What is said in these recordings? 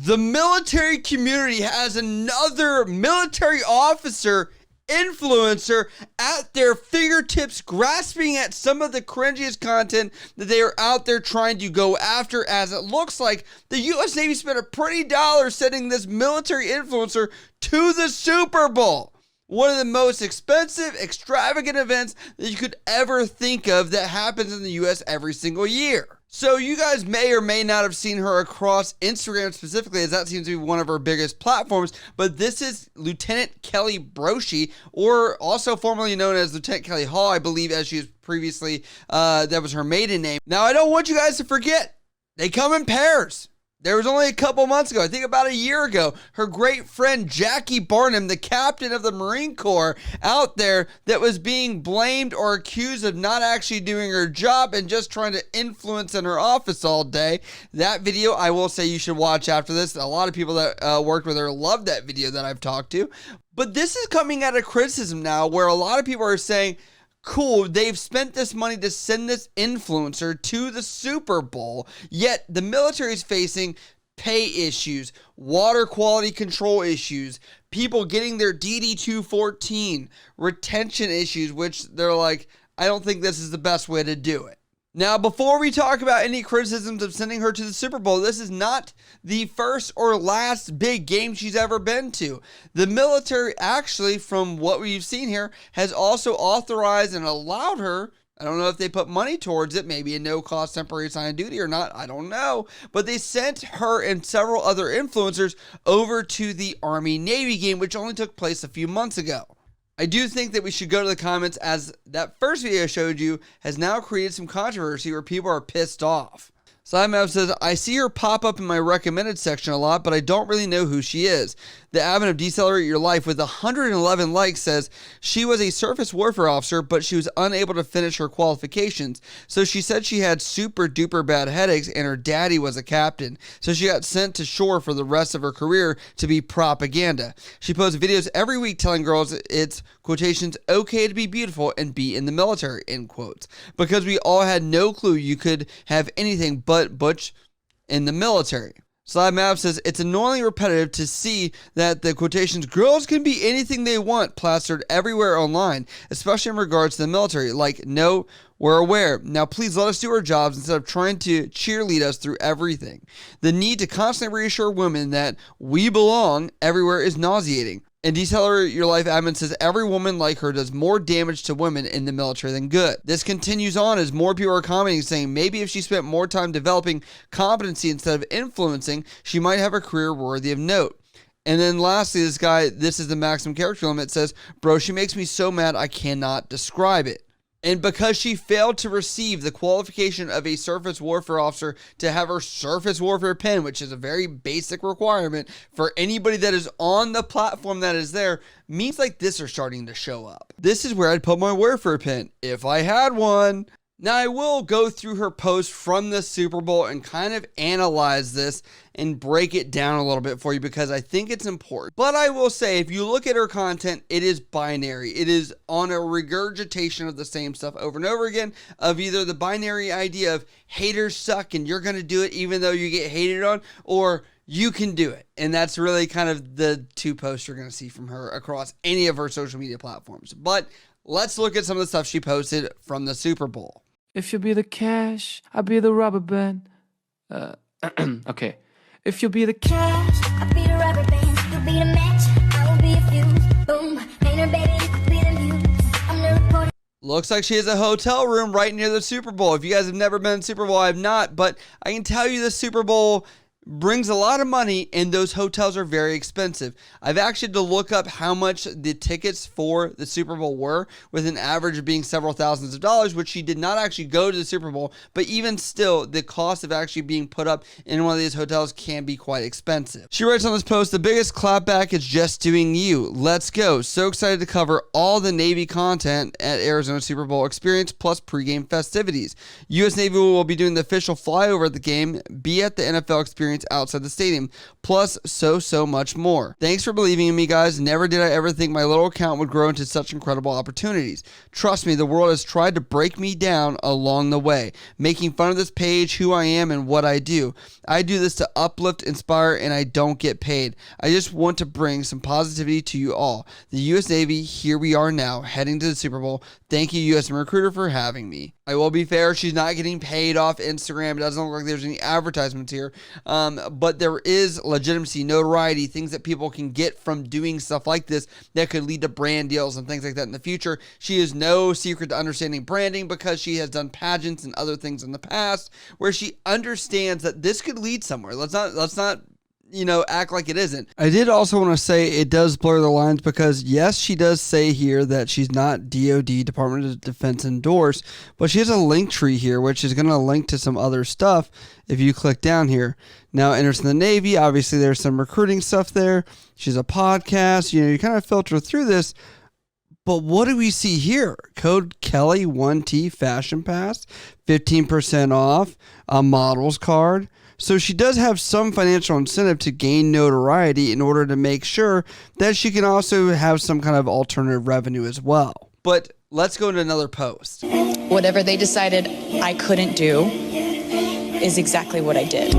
The military community has another military officer influencer at their fingertips, grasping at some of the cringiest content that they are out there trying to go after, as it looks like the U.S. Navy spent a pretty dollar sending this military influencer to the Super Bowl. One of the most expensive, extravagant events that you could ever think of that happens in the U.S. every single year. So you guys may or may not have seen her across Instagram specifically, as that seems to be one of her biggest platforms, but this is Lieutenant Kelly Broshi, or also formerly known as Lieutenant Kelly Hall, I believe, as she was previously, that was her maiden name. Now, I don't want you guys to forget, they come in pairs. There was only a couple months ago, I think about a year ago, her great friend Jackie Barnum, the captain of the Marine Corps out there that was being blamed or accused of not actually doing her job and just trying to influence in her office all day. That video, I will say you should watch after this. A lot of people that worked with her loved that video that I've talked to. But this is coming out of criticism now, where a lot of people are saying, cool, they've spent this money to send this influencer to the Super Bowl, yet the military is facing pay issues, water quality control issues, people getting their DD-214, retention issues, which they're like, I don't think this is the best way to do it. Now, before we talk about any criticisms of sending her to the Super Bowl, this is not the first or last big game she's ever been to. The military, actually, from what we've seen here, has also authorized and allowed her, I don't know if they put money towards it, maybe a no-cost temporary assigned duty or not, I don't know, but they sent her and several other influencers over to the Army-Navy game, which only took place a few months ago. I do think that we should go to the comments, as that first video I showed you has now created some controversy where people are pissed off. Simon says, I see her pop up in my recommended section a lot, but I don't really know who she is. The admin of Decelerate Your Life with 111 likes says she was a surface warfare officer, but she was unable to finish her qualifications. So she said she had super duper bad headaches and her daddy was a captain. So she got sent to shore for the rest of her career to be propaganda. She posts videos every week telling girls it's, quotations, okay to be beautiful and be in the military, end quotes. Because we all had no clue you could have anything but butch in the military. Slide Map says, it's annoyingly repetitive to see that the quotations, girls can be anything they want, plastered everywhere online, especially in regards to the military. Like, no, we're aware. Now, please let us do our jobs instead of trying to cheerlead us through everything. The need to constantly reassure women that we belong everywhere is nauseating. And Decelerate Your Life admin says every woman like her does more damage to women in the military than good. This continues on as more people are commenting saying maybe if she spent more time developing competency instead of influencing, she might have a career worthy of note. And then lastly, this guy, this is the maximum character limit, says, bro, she makes me so mad I cannot describe it. And because she failed to receive the qualification of a surface warfare officer to have her surface warfare pin, which is a very basic requirement for anybody that is on the platform that is there, memes like this are starting to show up. This is where I'd put my warfare pin, if I had one. Now, I will go through her post from the Super Bowl and kind of analyze this and break it down a little bit for you because I think it's important. But I will say, if you look at her content, it is binary. It is on a regurgitation of the same stuff over and over again, of either the binary idea of haters suck and you're going to do it even though you get hated on, or you can do it. And that's really kind of the two posts you're going to see from her across any of her social media platforms. But let's look at some of the stuff she posted from the Super Bowl. If you be the cash, I'll be the rubber band. Okay. If you be the cash, I'll be the rubber band. You'll be the match, I will be a fuse. Boom, painter baby, you could be the muse. I'm the reporter. Looks like she has a hotel room right near the Super Bowl. If you guys have never been to Super Bowl, I have not, but I can tell you the Super Bowl brings a lot of money and those hotels are very expensive. I've actually had to look up how much the tickets for the Super Bowl were, with an average of being several thousands of dollars, which she did not actually go to the Super Bowl, but even still, the cost of actually being put up in one of these hotels can be quite expensive. She writes on this post, the biggest clapback is just doing you. Let's go. So excited to cover all the Navy content at Arizona Super Bowl experience plus pregame festivities. U.S. Navy will be doing the official flyover at the game, be at the NFL experience points outside the stadium, plus so much more. Thanks for believing in me, guys. Never did I ever think my little account would grow into such incredible opportunities. Trust me, the world has tried to break me down along the way, making fun of this page, who I am, and what I do. I do this to uplift, inspire, and I don't get paid. I just want to bring some positivity to you all. The U.S. Navy, here we are now, heading to the Super Bowl. Thank you, USM Recruiter, for having me. I will be fair, she's not getting paid off Instagram. It doesn't look like there's any advertisements here, but there is legitimacy, notoriety, things that people can get from doing stuff like this that could lead to brand deals and things like that in the future. She is no secret to understanding branding because she has done pageants and other things in the past where she understands that this could lead somewhere. Let's not act like it isn't. I did also want to say it does blur the lines because, yes, she does say here that she's not DOD, Department of Defense endorsed, but she has a link tree here, which is going to link to some other stuff if you click down here. Now, interested in the Navy, obviously there's some recruiting stuff there. She's a podcast. You kind of filter through this. But what do we see here? Code Kelly1T Fashion Pass, 15% off, a models card. So she does have some financial incentive to gain notoriety in order to make sure that she can also have some kind of alternative revenue as well. But let's go to another post. Whatever they decided I couldn't do is exactly what I did.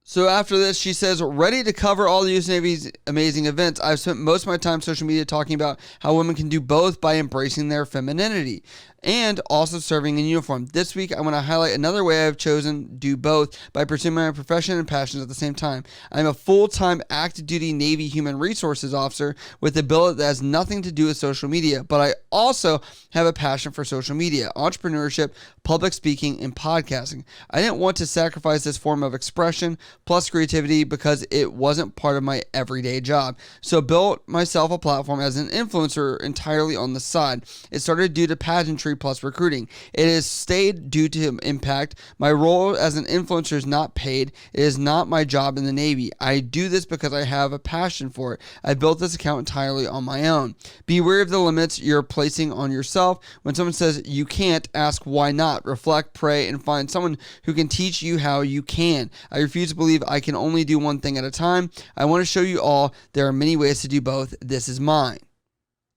So after this, she says, ready to cover all the U.S. Navy's amazing events. I've spent most of my time on social media talking about how women can do both by embracing their femininity and also serving in uniform. This week, I want to highlight another way I've chosen to do both by pursuing my profession and passions at the same time. I'm a full-time active duty Navy human resources officer with a billet that has nothing to do with social media, but I also have a passion for social media, entrepreneurship, public speaking, and podcasting. I didn't want to sacrifice this form of expression plus creativity because it wasn't part of my everyday job. So built myself a platform as an influencer entirely on the side. It started due to pageantry plus recruiting. It has stayed due to impact. My role as an influencer is not paid. It is not my job in the Navy. I do this because I have a passion for it. I built this account entirely on my own. Be aware of the limits you're placing on yourself. When someone says you can't, ask why not. Reflect, pray, and find someone who can teach you how you can. I refuse to believe I can only do one thing at a time. I want to show you all there are many ways to do both. This is mine.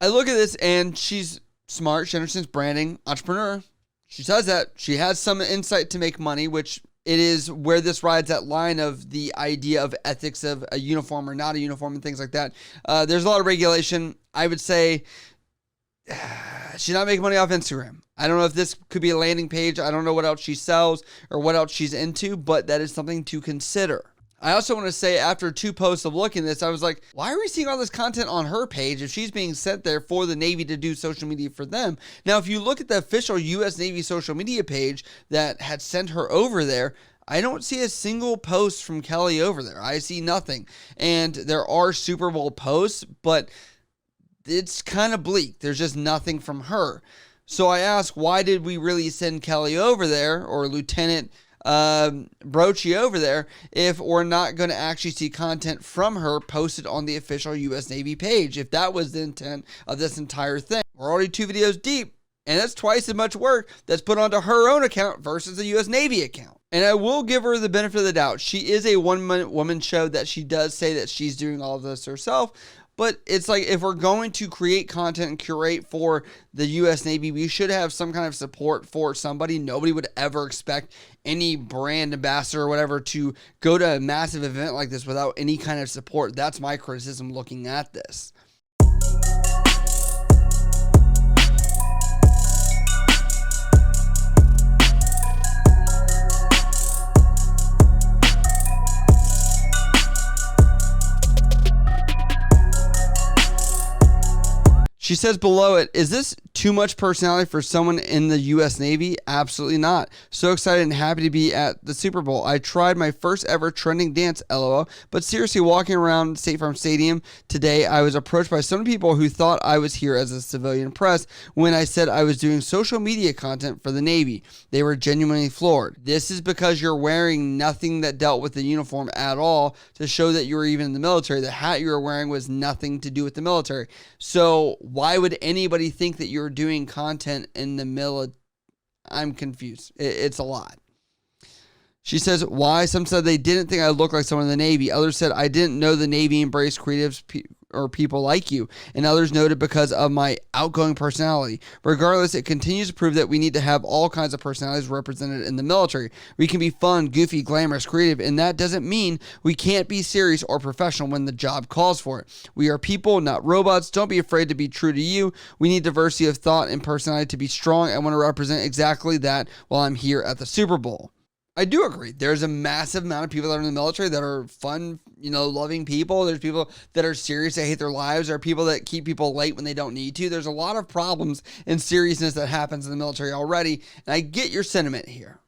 I look at this and she's smart. She understands branding, entrepreneur. She says that. She has some insight to make money, which it is where this rides that line of the idea of ethics of a uniform or not a uniform and things like that. There's a lot of regulation. I would say she's not making money off Instagram. I don't know if this could be a landing page. I don't know what else she sells or what else she's into, but that is something to consider. I also want to say after 2 posts of looking at this, I was like, why are we seeing all this content on her page if she's being sent there for the Navy to do social media for them? Now, if you look at the official U.S. Navy social media page that had sent her over there, I don't see a single post from Kelly over there. I see nothing. And there are Super Bowl posts, but it's kind of bleak. There's just nothing from her. So I ask, why did we really send Kelly over there, or Lieutenant Broachy over there, if we're not going to actually see content from her posted on the official U.S. Navy page? If that was the intent of this entire thing. We're already 2 videos deep, and that's twice as much work that's put onto her own account versus the U.S. Navy account. And I will give her the benefit of the doubt. She is a one-woman show that she does say that she's doing all of this herself. But it's like, if we're going to create content and curate for the U.S. Navy, we should have some kind of support for somebody. Nobody would ever expect any brand ambassador or whatever to go to a massive event like this without any kind of support. That's my criticism looking at this. She says below it, is this too much personality for someone in the U.S. Navy? Absolutely not. So excited and happy to be at the Super Bowl. I tried my first ever trending dance, LOL. But seriously, walking around State Farm Stadium today, I was approached by some people who thought I was here as a civilian press when I said I was doing social media content for the Navy. They were genuinely floored. This is because you're wearing nothing that dealt with the uniform at all to show that you were even in the military. The hat you were wearing was nothing to do with the military. So why would anybody think that you're doing content in the military? I'm confused. It's a lot. She says, why? Some said they didn't think I looked like someone in the Navy. Others said I didn't know the Navy embraced creatives or people like you. And others noted because of my outgoing personality. Regardless, it continues to prove that we need to have all kinds of personalities represented in the military. We can be fun, goofy, glamorous, creative, and that doesn't mean we can't be serious or professional when the job calls for it. We are people, not robots. Don't be afraid to be true to you. We need diversity of thought and personality to be strong. I want to represent exactly that while I'm here at the Super Bowl. I do agree. There's a massive amount of people that are in the military that are fun, loving people. There's people that are serious, that hate their lives. There are people that keep people late when they don't need to. There's a lot of problems and seriousness that happens in the military already. And I get your sentiment here.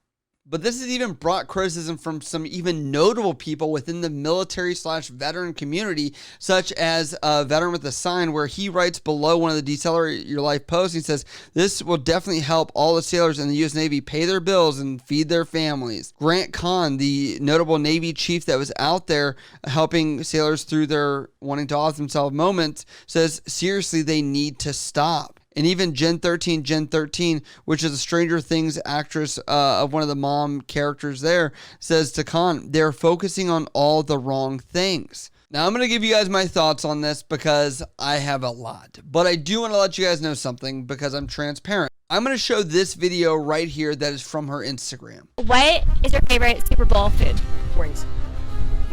But this has even brought criticism from some even notable people within the military/veteran community, such as a veteran with a sign where he writes below one of the Decelerate Your Life posts. He says, this will definitely help all the sailors in the U.S. Navy pay their bills and feed their families. Grant Kahn, the notable Navy chief that was out there helping sailors through their wanting to off themselves moments, says, seriously, they need to stop. And even Gen 13, which is a Stranger Things actress of one of the mom characters there, says to Khan, they're focusing on all the wrong things. Now, I'm going to give you guys my thoughts on this because I have a lot. But I do want to let you guys know something because I'm transparent. I'm going to show this video right here that is from her Instagram. What is your favorite Super Bowl food? Wings.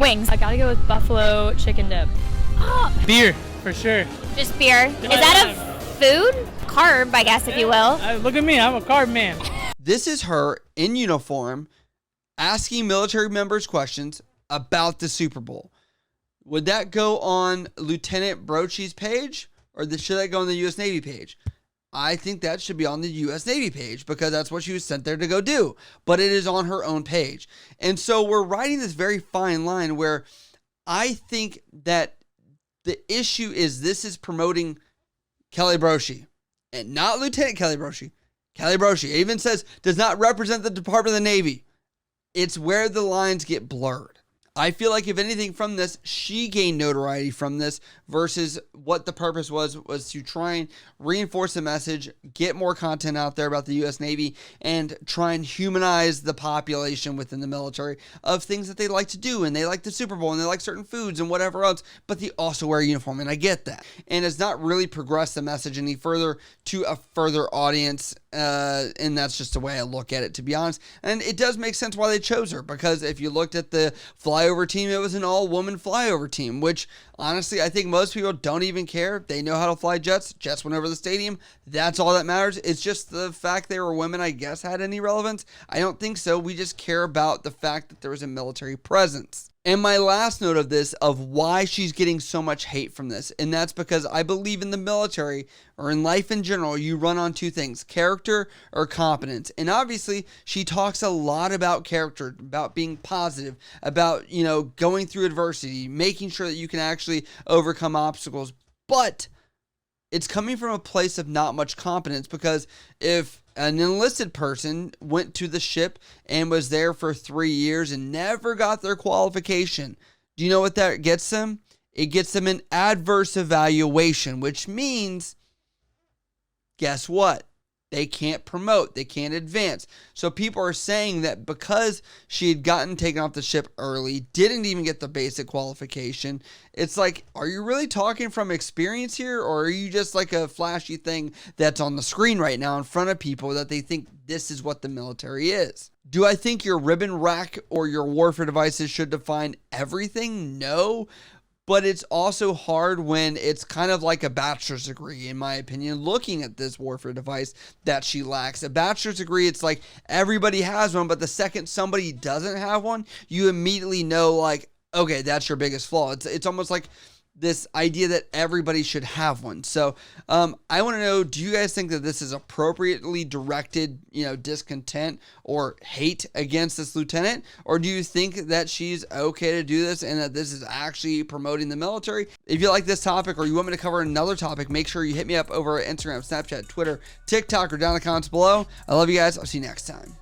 Wings. I gotta go with buffalo chicken dip. Oh, Beer, for sure. just beer. Is that a food? Carb, I guess, if you will. Look at me, I'm a carb man. This is her in uniform asking military members questions about the Super Bowl. Would that go on Lieutenant Brochi's page or should that go on the U.S. Navy page? I think that should be on the U.S. Navy page because that's what she was sent there to go do. But it is on her own page. And so we're writing this very fine line where I think that the issue is this is promoting Kelly Brochi. And not Lieutenant Kelly Brochi. Kelly Brochi. It even says does not represent the Department of the Navy. It's where the lines get blurred. I feel like if anything from this, she gained notoriety from this versus what the purpose was to try and reinforce the message, get more content out there about the U.S. Navy, and try and humanize the population within the military of things that they like to do. And they like the Super Bowl and they like certain foods and whatever else, but they also wear a uniform. And I get that. And it's not really progressed the message any further to a further audience. And that's just the way I look at it, to be honest. And it does make sense why they chose her, because if you looked at the flyover team, it was an all-woman flyover team, which honestly, I think most people don't even care. They know how to fly jets. Jets went over the stadium. That's all that matters. It's just the fact they were women, I guess, had any relevance. I don't think so. We just care about the fact that there was a military presence. And my last note of this, of why she's getting so much hate from this, and that's because I believe in the military, or in life in general, you run on two things, character or competence. And obviously, she talks a lot about character, about being positive, about, going through adversity, making sure that you can actually overcome obstacles. But it's coming from a place of not much competence, because if an enlisted person went to the ship and was there for 3 years and never got their qualification, do you know what that gets them? It gets them an adverse evaluation, which means, guess what? They can't promote. They can't advance. So people are saying that because she had gotten taken off the ship early, didn't even get the basic qualification, it's like, are you really talking from experience here? Or are you just like a flashy thing that's on the screen right now in front of people that they think this is what the military is? Do I think your ribbon rack or your warfare devices should define everything? No. But it's also hard when it's kind of like a bachelor's degree, in my opinion, looking at this warfare device that she lacks. A bachelor's degree, it's like everybody has one, but the second somebody doesn't have one, you immediately know, like, okay, that's your biggest flaw. It's almost like this idea that everybody should have one. So I want to know, do you guys think that this is appropriately directed, discontent or hate against this lieutenant? Or do you think that she's okay to do this and that this is actually promoting the military? If you like this topic or you want me to cover another topic, make sure you hit me up over at Instagram, Snapchat, Twitter, TikTok, or down in the comments below. I love you guys. I'll see you next time.